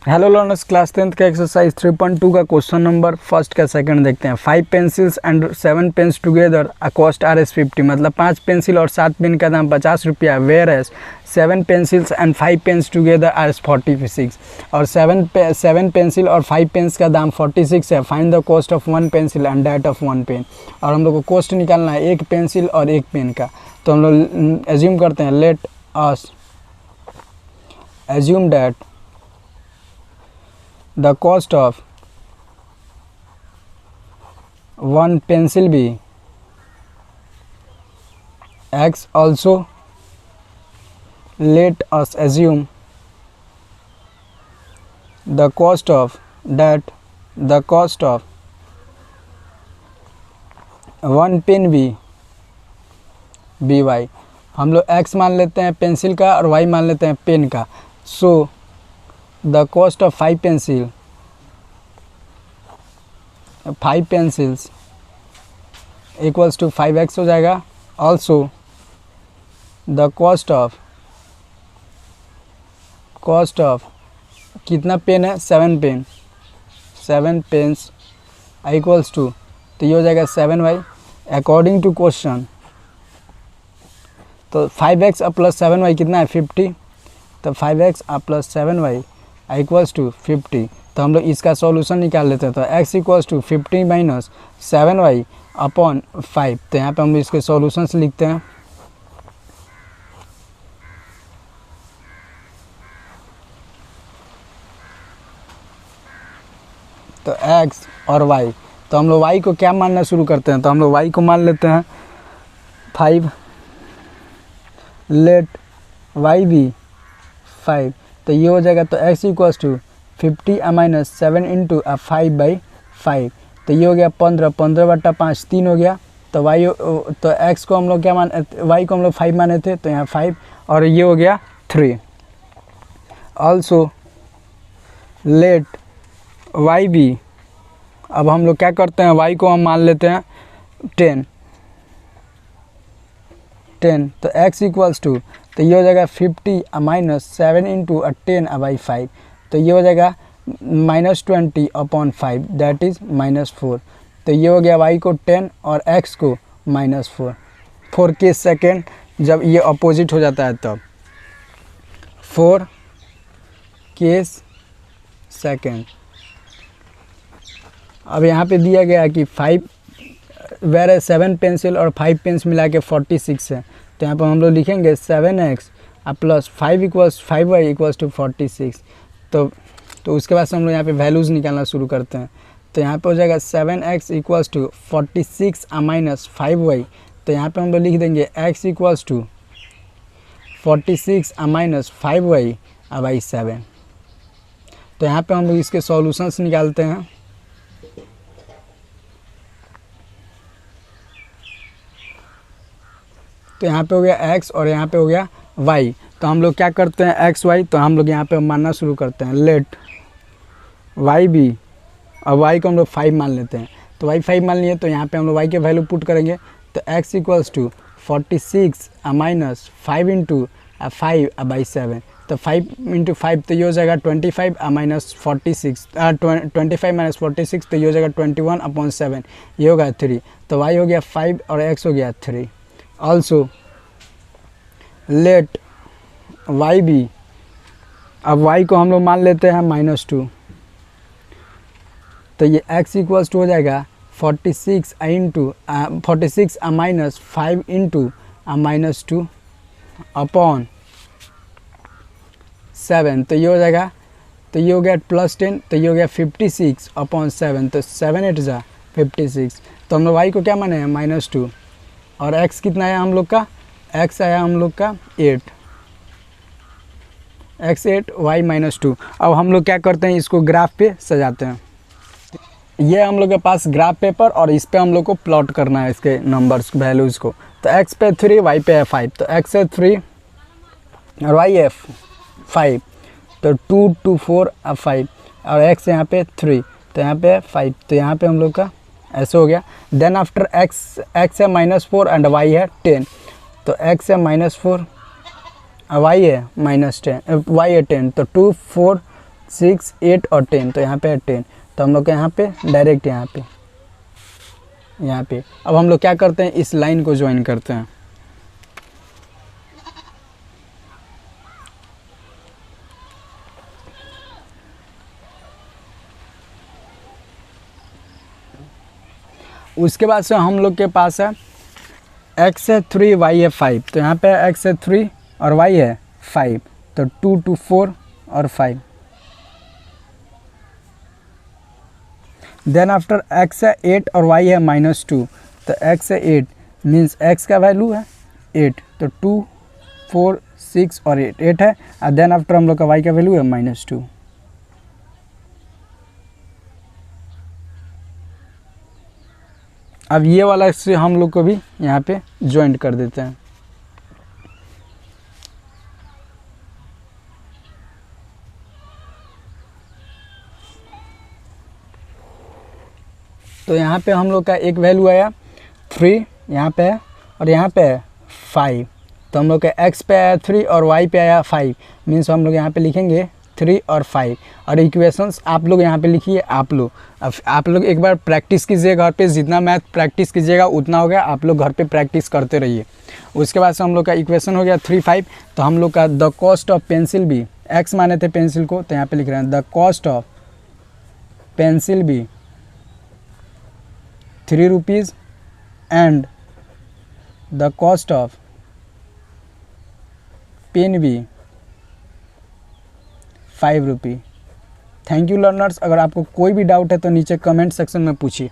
Hello learners, class 10th का exercise 3.2 का question number first का सेकंड देखते हैं। 5 pencils and 7 pens together cost RS50, मतलब 5 पेंसिल और 7 पेन का दाम 50 रुपया। Whereas 7 pencils and 5 pens together RS46, और 7 पेंसिल और 5 पेन्स का दाम 46 है। Find the cost of 1 pencil and that of 1 pen. और हम लोग को कॉस्ट निकालना है एक पेंसिल और एक पेन का। तो हम लोग एज्यूम करते हैं, let us assume that the cost of one pencil be X. Also, let us assume the cost of one pen be Y. हम लोग X मान लेते हैं पेंसिल का और Y मान लेते हैं पेन का। सो the cost of 5 pencils equals to 5x हो जाएगा। also the cost of कितना पेन है, 7 पेन, 7 पेन्स इक्वल्स टू, तो ये हो जाएगा 7y अकॉर्डिंग टू क्वेश्चन। तो 5x प्लस 7y कितना है, 50। तो 5x plus 7y equals to 50। तो हम लोग इसका सॉल्यूशन निकाल लेते हैं। तो x equals to 50 minus 7y upon 5। तो यहाँ पे हम लोग इसके सॉल्यूशंस लिखते हैं। तो x और y, तो हम लोग y को क्या मानना शुरू करते हैं, तो हम लोग y को मान लेते हैं 5। लेट y भी 5, तो ये हो जाएगा। तो x equals to 50 minus 7 into 5/5। तो ये हो गया 15, 15/5 3 हो गया। तो तो x को हम लोग क्या मान, y को हम लोग 5 माने थे, तो यहाँ 5, और ये हो गया 3। ऑल्सो लेट y भी, अब हम लोग क्या करते हैं, y को हम मान लेते हैं 10। तो x इक्वल्स टू, तो ये हो जाएगा 50 माइनस 7 इंटू 10/5। तो ये हो जाएगा -20 अपॉन 5, दैट इज़ -4। तो ये हो गया y को 10 और x को -4। 4 के सेकेंड जब ये अपोजिट हो जाता है तब 4 के सेकेंड। अब यहाँ पे दिया गया है कि 5 वेर 7 पेंसिल और 5 पेन्स मिला के 46 है। तो यहाँ पर हम लोग लिखेंगे 7x plus 5 equals 5y equals to 46। तो उसके बाद से हम लोग यहाँ पे वैल्यूज़ निकालना शुरू करते हैं। तो यहाँ पे हो जाएगा 7x equals to 46 minus 5y। तो यहाँ पे हम लोग लिख देंगे x equals to 46 minus 5y/7। तो यहाँ पे हम लोग इसके सॉल्यूशंस निकालते हैं। तो यहाँ पे हो गया x और यहाँ पे हो गया y। तो हम लोग क्या करते हैं, x y, तो हम लोग यहाँ पे मानना शुरू करते हैं। लेट y भी, और y को हम लोग 5 मान लेते हैं। तो y 5 मान लिए, तो यहाँ पे हम लोग y के वैल्यू पुट करेंगे। तो x equals to 46 minus 5 into 5/7। तो 5 इंटू 5, तो ये हो जाएगा 25 माइनस 46, 25 माइनस 46, तो ये हो जाएगा 21/7, ये होगा 3। तो y हो गया 5 और x हो गया 3। ऑल्सो लेट y भी, अब y को हम लोग मान लेते हैं -2। तो ये x इक्वल्स टू हो जाएगा 46 माइनस 5 इंटू -2 अपॉन 7। तो ये हो जाएगा, तो ये हो गया +10, तो ये हो गया 56/7। तो 7 8 जा 56। तो हम लोग y को क्या माने हैं, -2, और x कितना है हम लोग का, x आया हम लोग का 8, x 8 y -2। अब हम लोग क्या करते हैं, इसको ग्राफ पे सजाते हैं। ये हम लोग के पास ग्राफ पेपर, और इस पे हम लोग को प्लॉट करना है इसके नंबर्स वैल्यूज़ को। तो x पे 3, y पे है 5। तो x है 3 और y है 5। तो 2 2 4 5, और x यहाँ पे 3, तो यहाँ पे 5। तो यहाँ पे हम लोग का ऐसे हो गया। देन आफ्टर x है -4 एंड y है 10। तो x है -4 y है -10, y है 10। तो 2 4 6, 8 और 10, तो यहाँ पे है 10, तो हम लोग के यहाँ पे डायरेक्ट यहाँ पे अब हम लोग क्या करते हैं, इस लाइन को ज्वाइन करते हैं। उसके बाद से हम लोग के पास है x है 3, y है 5, तो यहाँ पे x है 3 और y है 5, तो 2 2 4 और 5। देन आफ्टर x है 8 और y है -2, तो x है 8 मीन्स x का वैल्यू है 8, तो 2 4 6 और 8 है, और देन आफ्टर हम लोग का y का वैल्यू है -2। अब ये वाला से हम लोग को भी यहाँ पे ज्वाइंट कर देते हैं। तो यहाँ पे हम लोग का एक वैल्यू आया 3 यहाँ पे है, और यहाँ पे है 5, तो हम लोग का x पे आया 3 और y पे आया 5, मीन्स हम लोग यहाँ पे लिखेंगे 3 और 5। और इक्वेशंस आप लोग यहाँ पे लिखिए। आप लोग एक बार प्रैक्टिस कीजिए घर पे, जितना मैथ प्रैक्टिस कीजिएगा उतना हो गया, आप लोग घर पे प्रैक्टिस करते रहिए। उसके बाद से हम लोग का इक्वेशन हो गया 3 5, तो हम लोग का the cost of pencil be, x माने थे पेंसिल को, तो यहाँ पे लिख रहे हैं the cost of pencil be 3 rupees and the cost of pen be 5 रुपये। Thank you learners. अगर आपको कोई भी डाउट है तो नीचे कमेंट सेक्शन में पूछिए।